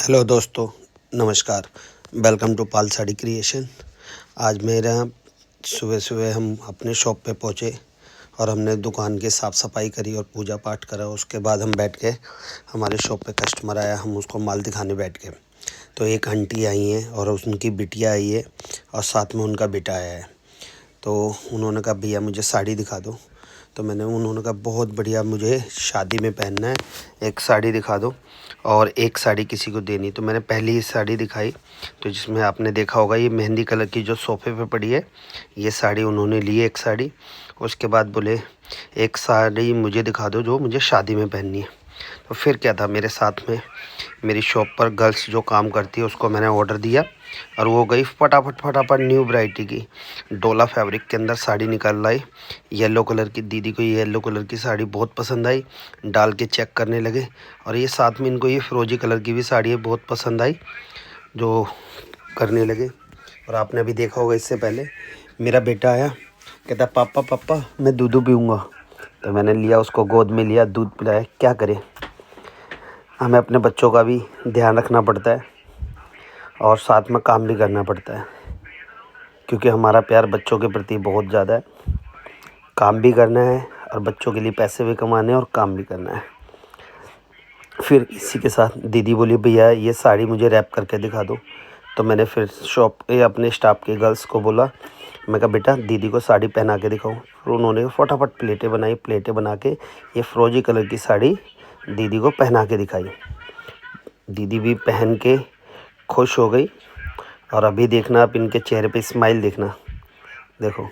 Hello दोस्तों, नमस्कार। Welcome to Pal sari creation. आज मेरा सुबह सुबह हम अपने शॉप पे पहुँचे और हमने दुकान की साफ़ सफाई करी और पूजा पाठ करा। उसके बाद हम बैठ के, हमारे शॉप पे कस्टमर आया, हम उसको माल दिखाने बैठ गए। तो एक आंटी आई हैं और उनकी बिटिया आई है और साथ में उनका बेटा आया है। तो उन्होंने कहा भैया मुझे साड़ी दिखा दो। तो उन्होंने कहा बहुत बढ़िया, मुझे शादी में पहनना है, एक साड़ी दिखा दो और एक साड़ी किसी को देनी। तो मैंने पहली ही साड़ी दिखाई, तो जिसमें आपने देखा होगा ये मेहंदी कलर की जो सोफ़े पे पड़ी है, ये साड़ी उन्होंने ली, एक साड़ी। उसके बाद बोले एक साड़ी मुझे दिखा दो जो मुझे शादी में पहननी है। तो फिर क्या था, मेरे साथ में मेरी शॉप पर गर्ल्स जो काम करती है उसको मैंने ऑर्डर दिया और वो गई फटाफट न्यू वैरायटी की डोला फैब्रिक के अंदर साड़ी निकाल लाई। येलो कलर की, दीदी को ये येलो कलर की साड़ी बहुत पसंद आई, डाल के चेक करने लगे। और ये साथ में इनको ये फिरोजी कलर की भी साड़ी है, बहुत पसंद आई, जो करने लगे। और आपने अभी देखा होगा, इससे पहले मेरा बेटा आया, कहता पापा पापा मैं दूध पीऊँगा। तो मैंने लिया, उसको गोद में लिया, दूध पिलाया। क्या करें, हमें अपने बच्चों का भी ध्यान रखना पड़ता है और साथ में काम भी करना पड़ता है, क्योंकि हमारा प्यार बच्चों के प्रति बहुत ज़्यादा है। काम भी करना है और बच्चों के लिए पैसे भी कमाने हैं और काम भी करना है। फिर इसी के साथ दीदी बोली भैया ये साड़ी मुझे रैप करके दिखा दो। तो मैंने फिर अपने स्टाफ के गर्ल्स को बोला, मैं कहा बेटा दीदी को साड़ी पहना के दिखाओ। फिर उन्होंने फटाफट प्लेटें बनाई, प्लेटें बना के ये फिरोजी कलर की साड़ी दीदी को पहना के दिखाई। दीदी भी पहन के खुश हो गई। और अभी देखना आप इनके चेहरे पे स्माइल देखना, देखो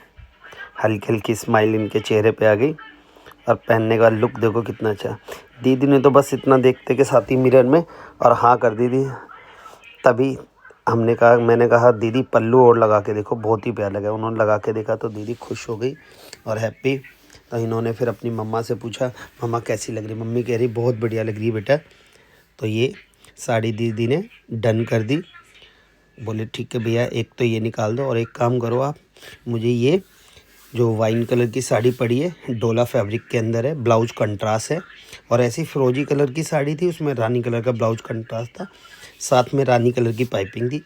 हल्की हल्की स्माइल इनके चेहरे पे आ गई। और पहनने का लुक देखो कितना अच्छा। दीदी ने तो बस इतना देखते के साथ ही मिरर में और हाँ कर दी थी। तभी मैंने कहा दीदी पल्लू और लगा के देखो, बहुत ही प्यारा लगा। उन्होंने लगा के देखा तो दीदी खुश हो गई और हैप्पी। तो इन्होंने फिर अपनी मम्मा से पूछा, मम्मा कैसी लग रही? मम्मी कह रही बहुत बढ़िया लग रही है बेटा। तो ये साड़ी दीदी ने डन कर दी। बोले ठीक है भैया, एक तो ये निकाल दो और एक काम करो आप, मुझे ये जो वाइन कलर की साड़ी पड़ी है डोला फैब्रिक के अंदर है, ब्लाउज कंट्रास्ट है। और ऐसी फिरोजी कलर की साड़ी थी, उसमें रानी कलर का ब्लाउज कंट्रास्ट था, साथ में रानी कलर की पाइपिंग थी।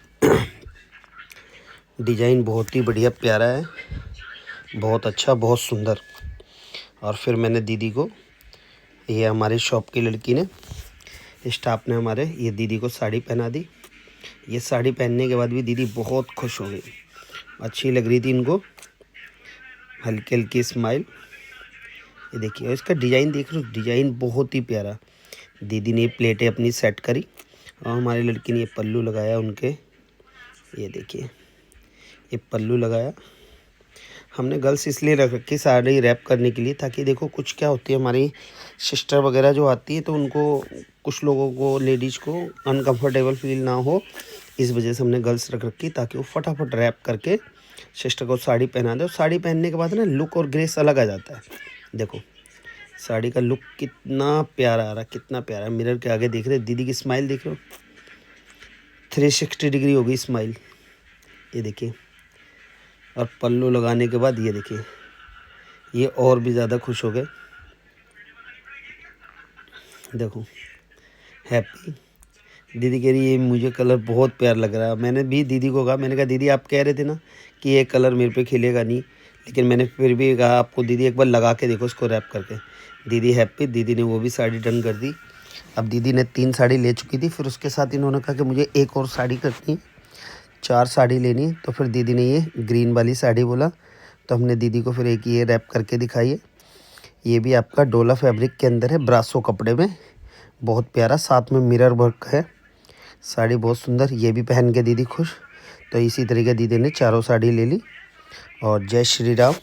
डिज़ाइन बहुत ही बढ़िया प्यारा है, बहुत अच्छा, बहुत सुंदर। और फिर मैंने दीदी को, ये हमारे शॉप की लड़की ने, स्टाफ ने हमारे, ये दीदी को साड़ी पहना दी। ये साड़ी पहनने के बाद भी दीदी बहुत खुश हो गई, अच्छी लग रही थी इनको, हल्की हल्की स्माइल। ये देखिए, और इसका डिज़ाइन देख लो, डिज़ाइन बहुत ही प्यारा। दीदी ने ये प्लेटें अपनी सेट करी और हमारी लड़की ने ये पल्लू लगाया उनके, ये देखिए ये पल्लू लगाया। हमने गर्ल्स इसलिए रख रखी साड़ी रैप करने के लिए, ताकि देखो कुछ क्या होती है, हमारी सिस्टर वगैरह जो आती है तो उनको, कुछ लोगों को, लेडीज़ को अनकंफर्टेबल फील ना हो, इस वजह से हमने गर्ल्स रख रखी, ताकि वो फटाफट रैप करके सिस्टर को साड़ी पहना दे। और साड़ी पहनने के बाद ना लुक और ग्रेस अलग आ जाता है। देखो साड़ी का लुक कितना प्यारा आ रहा, कितना प्यारा। मिरर के आगे देख रहे, दीदी की स्माइल देख रहे हो, 360 डिग्री हो गई स्माइल, ये देखिए। और पल्लू लगाने के बाद ये देखिए, ये और भी ज़्यादा खुश हो गए, देखो हैप्पी। दीदी कह रही है मुझे कलर बहुत प्यारा लग रहा है। मैंने भी दीदी को कहा, मैंने कहा दीदी आप कह रहे थे ना कि ये कलर मेरे पे खिलेगा नहीं, लेकिन मैंने फिर भी कहा आपको दीदी एक बार लगा के देखो इसको रैप करके। दीदी हैप्पी, दीदी ने वो भी साड़ी डन कर दी। अब दीदी ने 3 साड़ी ले चुकी थी, फिर उसके साथ इन्होंने कहा कि मुझे एक और साड़ी करनी है, 4 साड़ी लेनी है। तो फिर दीदी ने ये ग्रीन वाली साड़ी बोला, तो हमने दीदी को फिर एक ये रैप करके दिखाई है। ये भी आपका डोला फैब्रिक के अंदर है, ब्रासो कपड़े में, बहुत प्यारा, साथ में मिरर वर्क है, साड़ी बहुत सुंदर। ये भी पहन के दीदी खुश। तो इसी तरीके दीदी ने चारों साड़ी ले ली। और जय श्री राम।